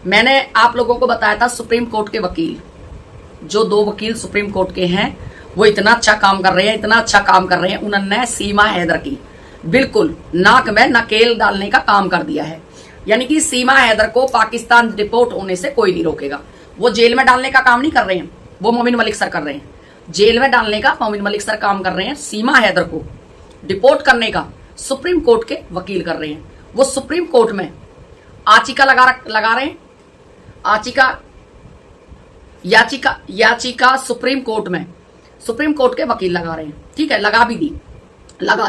मैंने आप लोगों को बताया था सुप्रीम कोर्ट के वकील, जो 2 वकील सुप्रीम कोर्ट के हैं वो इतना अच्छा काम कर रहे हैं, इतना अच्छा काम कर रहे हैं। उन्होंने सीमा हैदर की बिल्कुल नाक में नकेल डालने का काम कर दिया है। यानी कि सीमा हैदर को पाकिस्तान डिपोर्ट होने से कोई नहीं रोकेगा। वो जेल में डालने का काम नहीं कर रहे हैं, वो मोमिन मलिक सर कर रहे हैं। जेल में डालने का मोमिन मलिक सर काम कर रहे हैं, सीमा हैदर को डिपोर्ट करने का सुप्रीम कोर्ट के वकील कर रहे हैं। वो सुप्रीम कोर्ट में आचिका लगा रहे हैं, याचिका सुप्रीम कोर्ट के वकील लगा रहे हैं। ठीक है, लगा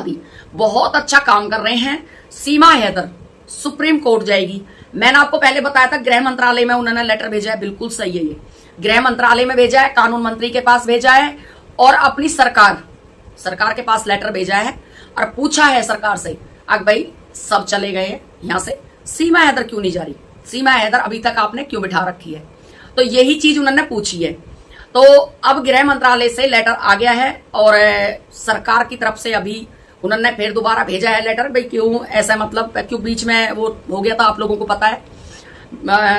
दी। बहुत अच्छा काम कर रहे हैं। सीमा हैदर सुप्रीम कोर्ट जाएगी। मैंने आपको पहले बताया था गृह मंत्रालय में उन्होंने लेटर भेजा है, बिल्कुल सही है। ये गृह मंत्रालय में भेजा है, कानून मंत्री के पास भेजा है और अपनी सरकार के पास लेटर भेजा है और पूछा है सरकार से, अब भाई सब चले गए हैं यहां से, सीमा हैदर क्यों नहीं जा रही, सीमा हैदर अभी तक आपने क्यों बिठा रखी है। तो यही चीज उन्होंने पूछी है। तो अब गृह मंत्रालय से लेटर आ गया है और सरकार की तरफ से अभी उन्होंने फिर दोबारा भेजा है लेटर। भाई क्यों ऐसा, मतलब क्यों बीच में वो हो गया था, आप लोगों को पता है,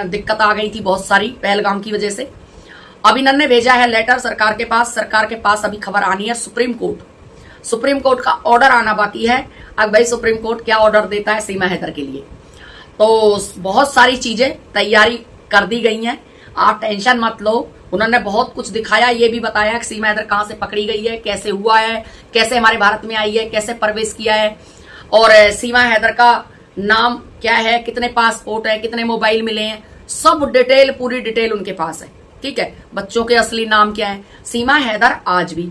दिक्कत आ गई थी बहुत सारी पहलगाम की वजह से। अब इन्होंने भेजा है लेटर सरकार के पास अभी खबर आनी है सुप्रीम कोर्ट का ऑर्डर आना बाकी है। अब भाई सुप्रीम कोर्ट क्या ऑर्डर देता है सीमा हैदर के लिए। तो बहुत सारी चीजें तैयारी कर दी गई हैं, आप टेंशन मत लो। उन्होंने बहुत कुछ दिखाया, ये भी बताया कि सीमा हैदर कहां से पकड़ी गई है, कैसे हुआ है, कैसे हमारे भारत में आई है, कैसे प्रवेश किया है और सीमा हैदर का नाम क्या है, कितने पासपोर्ट है, कितने मोबाइल मिले हैं, सब डिटेल, पूरी डिटेल उनके पास है। ठीक है, बच्चों के असली नाम क्या है। सीमा हैदर आज भी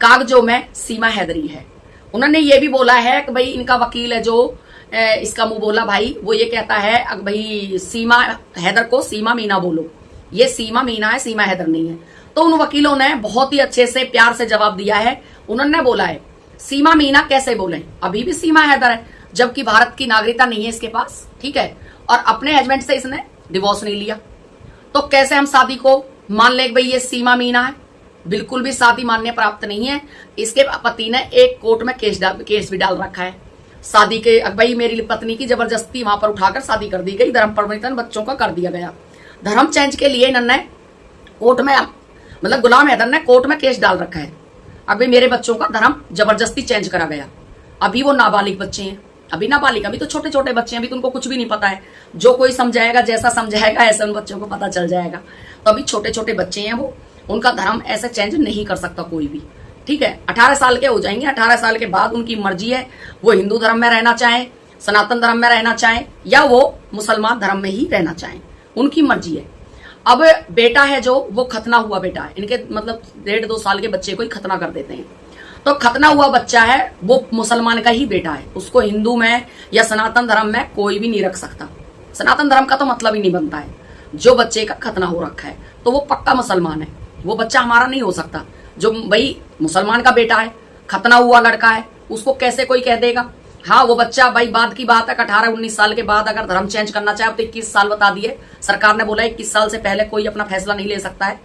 कागजों में सीमा हैदरी है। उन्होंने ये भी बोला है कि भाई इनका वकील है जो इसका मुंह बोला भाई, वो ये कहता है कि भाई सीमा हैदर को सीमा मीना बोलो, ये सीमा मीना है, सीमा हैदर नहीं है। तो उन वकीलों ने बहुत ही अच्छे से प्यार से जवाब दिया है। उन्होंने बोला है सीमा मीना कैसे बोले, अभी भी सीमा हैदर है, जबकि भारत की नागरिकता नहीं है इसके पास। ठीक है, और अपने हस्बैंड से इसने डिवोर्स नहीं लिया, तो कैसे हम शादी को मान ले भाई ये सीमा मीना है। बिल्कुल भी शादी मान्य प्राप्त नहीं है। इसके पति ने एक कोर्ट में केस भी डाल रखा है शादी के, भाई मेरी पत्नी की जबरदस्ती वहां पर उठाकर शादी कर दी गई, धर्म परिवर्तन बच्चों का कर दिया गया। धर्म चेंज के लिए इन्होंने कोर्ट में, मतलब गुलाम हैदर ने कोर्ट में केस डाल रखा है। अभी मेरे बच्चों का धर्म जबरदस्ती चेंज करा गया। अभी वो नाबालिग बच्चे हैं, अभी तो छोटे छोटे बच्चे हैं, अभी तो उनको कुछ भी नहीं पता है। जो कोई समझाएगा, जैसा समझाएगा ऐसे उन बच्चों को पता चल जाएगा। तो अभी छोटे छोटे बच्चे हैं, वो उनका धर्म ऐसे चेंज नहीं कर सकता कोई भी। ठीक है, 18 साल के हो जाएंगे, 18 साल के बाद उनकी मर्जी है, वो हिंदू धर्म में रहना चाहें, सनातन धर्म में रहना चाहें या वो मुसलमान धर्म में ही रहना चाहें, उनकी मर्जी है। अब बेटा है जो, वो खतना हुआ बेटा है इनके, मतलब 1.5-2 साल के बच्चे को ही खतना कर देते हैं। तो खतना हुआ बच्चा है वो मुसलमान का ही बेटा है, उसको हिंदू में या सनातन धर्म में कोई भी नहीं रख सकता। सनातन धर्म का तो मतलब ही नहीं बनता है। जो बच्चे का खतना हो रखा है तो वो पक्का मुसलमान है, वो बच्चा हमारा नहीं हो सकता। जो भाई मुसलमान का बेटा है, खतना हुआ लड़का है, उसको कैसे कोई कह देगा। हाँ, वो बच्चा भाई बाद की बात है, 18-19 साल के बाद अगर धर्म चेंज करना चाहे तो 21 साल बता दिए सरकार ने, बोला 21 साल से पहले कोई अपना फैसला नहीं ले सकता है।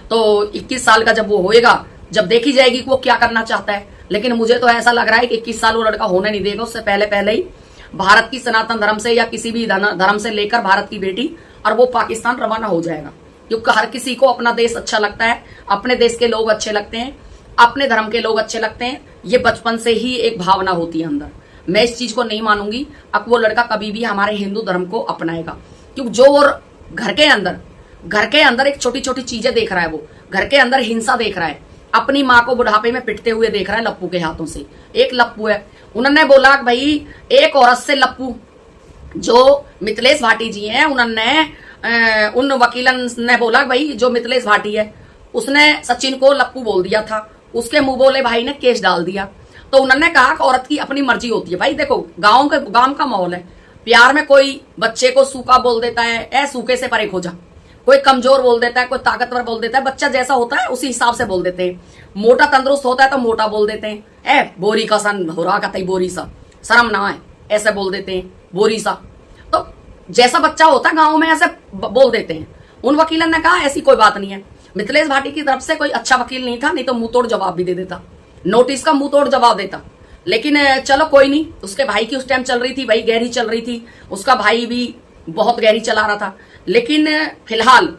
तो 21 साल का जब वो होएगा, जब देखी जाएगी कि वो क्या करना चाहता है। लेकिन मुझे तो ऐसा लग रहा है कि 21 साल वो लड़का होने नहीं देगा, उससे पहले ही भारत की सनातन धर्म से या किसी भी धर्म से लेकर भारत की बेटी और वो पाकिस्तान रवाना हो जाएगा। क्योंकि हर किसी को अपना देश अच्छा लगता है, अपने देश के लोग अच्छे लगते हैं, अपने धर्म के लोग अच्छे लगते हैं। ये बचपन से ही एक भावना होती है अंदर। मैं इस चीज को नहीं मानूंगी अब वो लड़का कभी भी हमारे हिंदू धर्म को अपनाएगा। क्योंकि जो वो घर के अंदर एक छोटी छोटी चीजें देख रहा है, वो घर के अंदर हिंसा देख रहा है, अपनी माँ को बुढ़ापे में पिटते हुए देख रहा है लप्पू के हाथों से। एक लप्पू है, उन्होंने बोला भाई एक औरत से लप्पू, जो मिथिलेश भाटी जी हैं, उन्होंने उन वकीलन ने बोला भाई जो मिथिलेश भाटी है उसने सचिन को लप्पू बोल दिया था, उसके मुंह बोले भाई ने केस डाल दिया। तो उन्होंने कहा कि औरत की अपनी मर्जी होती है। भाई देखो गांव का माहौल है, प्यार में कोई बच्चे को सूखा बोल देता है, ए सूखे से परे खो जा, कोई कमजोर बोल देता है, कोई ताकतवर बोल देता है, बच्चा जैसा होता है उसी हिसाब से बोल देते हैं। मोटा तंदुरुस्त होता है तो मोटा बोल देते हैं, ए बोरी का सन हो रहा कहता बोरी सा, शर्म ना है, ऐसे बोल देते हैं बोरी सा। तो जैसा बच्चा होता है गाँव में ऐसे बोल देते हैं। उन वकीलन ने कहा ऐसी कोई बात नहीं है। मिथिलेश भाटी की तरफ से कोई अच्छा वकील नहीं था, नहीं तो मुंह तोड़ जवाब भी दे देता, नोटिस का मुंह तोड़ जवाब देता। लेकिन चलो कोई नहीं, उसके भाई की उस टाइम चल रही थी, भाई गहरी चल रही थी, उसका भाई भी बहुत गहरी चला रहा था। लेकिन फिलहाल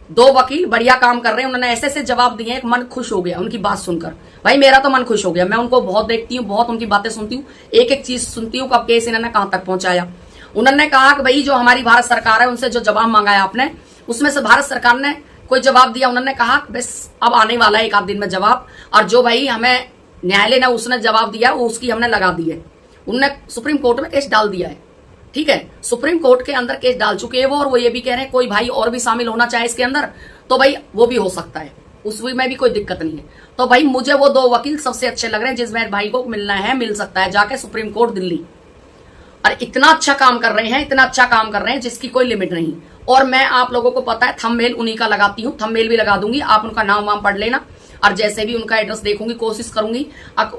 2 वकील बढ़िया काम कर रहे हैं। उन्होंने ऐसे ऐसे जवाब दिए हैं, मन खुश हो गया उनकी बात सुनकर। भाई मेरा तो मन खुश हो गया, मैं उनको बहुत देखती हूँ, बहुत उनकी बातें सुनती हूँ, एक एक चीज सुनती हूँ कब केस इन्होंने कहां तक पहुंचाया। उन्होंने कहा कि भाई जो हमारी भारत सरकार है उनसे जो जवाब मांगा आपने, उसमें से भारत सरकार ने कोई जवाब दिया। उन्होंने कहा बस अब आने वाला है 1 आध दिन में जवाब, और जो भाई हमें न्यायालय ने उसने जवाब दिया वो उसकी हमने लगा दी है। उनने सुप्रीम कोर्ट में केस डाल दिया है, ठीक है, सुप्रीम कोर्ट के अंदर केस डाल चुके हैं वो, और वो ये भी कह रहे हैं कोई भाई और भी शामिल होना चाहे इसके अंदर तो भाई वो भी हो सकता है, उसमें भी कोई दिक्कत नहीं है। तो भाई मुझे वो 2 वकील सबसे अच्छे लग रहे हैं, जिसमें भाई को मिलना है मिल सकता है जाके सुप्रीम कोर्ट दिल्ली। और इतना अच्छा काम कर रहे हैं, इतना अच्छा काम कर रहे हैं जिसकी कोई लिमिट नहीं। और मैं आप लोगों को पता है थंबनेल उन्हीं का लगाती हूँ, थंबनेल भी लगा दूंगी, आप उनका नाम वाम पढ़ लेना, और जैसे भी उनका एड्रेस देखूंगी कोशिश करूंगी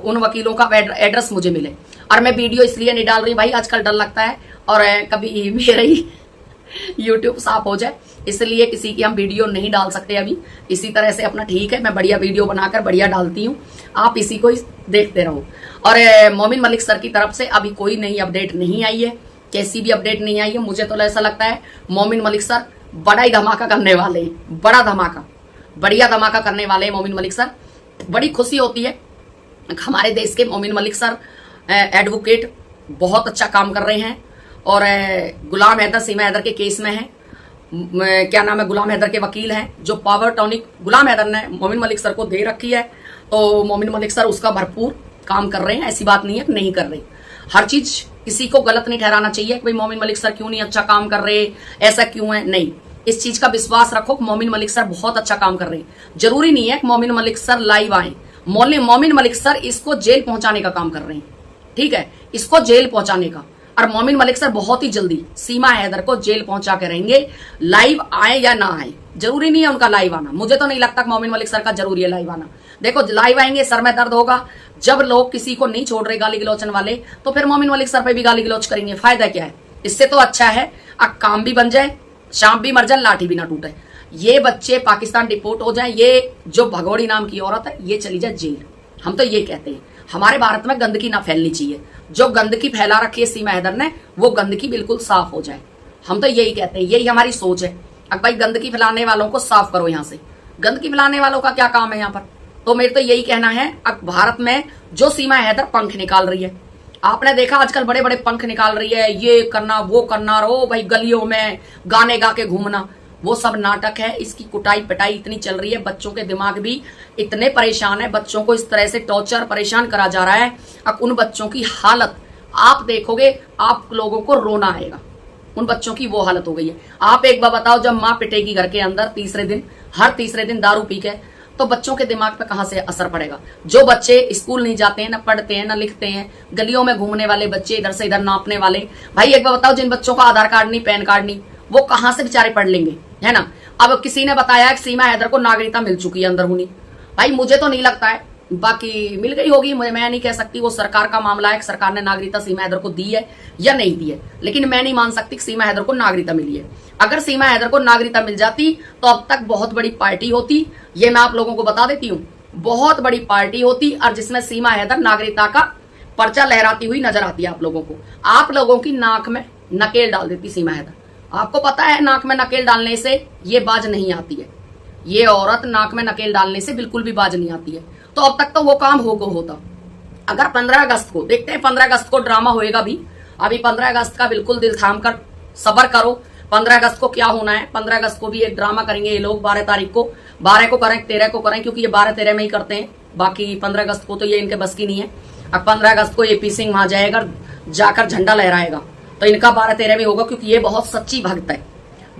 उन वकीलों का एड्रेस मुझे मिले। और मैं वीडियो इसलिए नहीं डाल रही भाई, आजकल डर लगता है और कभी मेरा ही यूट्यूब साफ हो जाए, इसलिए किसी की हम वीडियो नहीं डाल सकते अभी। इसी तरह से अपना ठीक है, मैं बढ़िया वीडियो बनाकर बढ़िया डालती हूँ, आप इसी को ही देखते रहो। और मोमिन मलिक सर की तरफ से अभी कोई नई अपडेट नहीं आई है, कैसी भी अपडेट नहीं आई है। मुझे तो ऐसा लगता है मोमिन मलिक सर बड़ा ही धमाका करने वाले हैं, बड़ा धमाका, बढ़िया धमाका करने वाले हैं मोमिन मलिक सर। बड़ी खुशी होती है, हमारे देश के मोमिन मलिक सर एडवोकेट बहुत अच्छा काम कर रहे हैं। और गुलाम हैदर, सीमा हैदर के केस में है, क्या नाम है, गुलाम हैदर के वकील हैं, जो पावर टॉनिक गुलाम हैदर ने मोमिन मलिक सर को दे रखी है, तो मोमिन मलिक सर उसका भरपूर काम कर रहे हैं। ऐसी बात नहीं है कि नहीं कर रहे, हर चीज किसी को गलत नहीं ठहराना चाहिए कि भाई मोमिन मलिक सर क्यों नहीं अच्छा काम कर रहे, ऐसा क्यों है, नहीं, इस चीज का विश्वास रखो कि मोमिन मलिक सर बहुत अच्छा काम कर रहे हैं। जरूरी नहीं है कि मोमिन मलिक सर लाइव आए, मोमिन मलिक सर इसको जेल पहुंचाने का काम कर रहे हैं, ठीक है, इसको जेल पहुंचाने का। और मोमिन मलिक सर बहुत ही जल्दी सीमा हैदर को जेल पहुंचा के रहेंगे, लाइव आए या ना आए, जरूरी नहीं है उनका लाइव आना। मुझे तो नहीं लगता कि मोमिन मलिक सर का जरूरी है लाइव आना। देखो लाइव आएंगे, सर में दर्द होगा, जब लोग किसी को नहीं छोड़ रहे गाली गलौचन वाले, तो फिर मोमिन मलिक सर पे भी गाली गलौच करेंगे, फायदा क्या है। इससे तो अच्छा है अब काम भी बन जाए, सांप भी मर जाए, लाठी भी ना टूटे, ये बच्चे पाकिस्तान डिपोर्ट हो जाए, ये जो भगोड़ी नाम की औरत है ये चली जाए जेल। हम तो ये कहते हैं हमारे भारत में गंदगी ना फैलनी चाहिए, जो गंदगी फैला रखी है सीमा हैदर ने वो गंदगी बिल्कुल साफ हो जाए। हम तो यही कहते हैं, यही हमारी सोच है। अब भाई गंदगी फैलाने वालों को साफ करो, यहाँ से गंदगी फैलाने वालों का क्या काम है यहाँ पर। तो मेरे तो यही कहना है, अब भारत में जो सीमा हैदर पंख निकाल रही है, आपने देखा आजकल बड़े बड़े पंख निकाल रही है, ये करना वो करना, रो भाई गलियों में गाने गा के घूमना, वो सब नाटक है। इसकी कुटाई पिटाई इतनी चल रही है, बच्चों के दिमाग भी इतने परेशान है, बच्चों को इस तरह से टॉर्चर परेशान करा जा रहा है। अब उन बच्चों की हालत आप देखोगे, आप लोगों को रोना आएगा, उन बच्चों की वो हालत हो गई है। आप एक बार बताओ, जब माँ पिटेगी घर के अंदर तीसरे दिन, हर तीसरे दिन दारू पी के, तो बच्चों के दिमाग पे कहां से असर पड़ेगा। जो बच्चे स्कूल नहीं जाते हैं, ना पढ़ते हैं, ना लिखते हैं, गलियों में घूमने वाले बच्चे, इधर से इधर नापने वाले, भाई एक बार बताओ, जिन बच्चों का आधार कार्ड नहीं, पैन कार्ड नहीं, वो कहां से बेचारे पढ़ लेंगे, है ना। अब किसी ने बताया कि सीमा हैदर को नागरिकता मिल चुकी है अंदरूनी, भाई मुझे तो नहीं लगता है, बाकी मिल गई होगी, मैं नहीं कह सकती, वो सरकार का मामला है, सरकार ने नागरिकता सीमा हैदर को दी है या नहीं दी है, लेकिन मैं नहीं मान सकती कि सीमा हैदर को नागरिकता मिली है। अगर सीमा हैदर को नागरिकता मिल जाती तो अब तक बहुत बड़ी पार्टी होती, ये मैं आप लोगों को बता देती हूँ, बहुत बड़ी पार्टी होती, और जिसमें सीमा हैदर नागरिकता का पर्चा लहराती हुई नजर आती है आप लोगों को। आप लोगों की नाक में नकेल डाल देती सीमा हैदर। आपको पता है नाक में नकेल डालने से ये बाज नहीं आती है, ये औरत नाक में नकेल डालने से बिल्कुल भी बाज नहीं आती है। तो अब तक तो वो काम होता। अगर 15 अगस्त को देखते हैं, 15 अगस्त को ड्रामा होएगा भी, अभी 15 अगस्त का बिल्कुल दिल थाम कर सबर करो। 15 अगस्त को क्या होना है, 15 अगस्त को भी एक ड्रामा करेंगे ये लोग, 12 तारीख को, 12 को करें, 13 को करें, क्योंकि ये 12-13 में ही करते हैं, बाकी 15 अगस्त को तो ये इनके बस की नहीं है। अब 15 अगस्त को एपी सिंह वहां जाएगा, जाकर झंडा लहराएगा, तो इनका 12-13 में होगा, क्योंकि ये बहुत सच्ची भक्त है,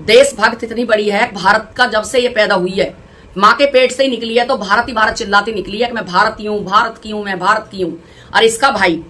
देशभक्त इतनी बड़ी है। भारत का जब से ये पैदा हुई है, माँ के पेट से ही निकली है, तो भारत ही भारत चिल्लाती निकली है कि मैं भारत की हूँ, भारत की हूँ, मैं भारत की हूँ। और इसका भाई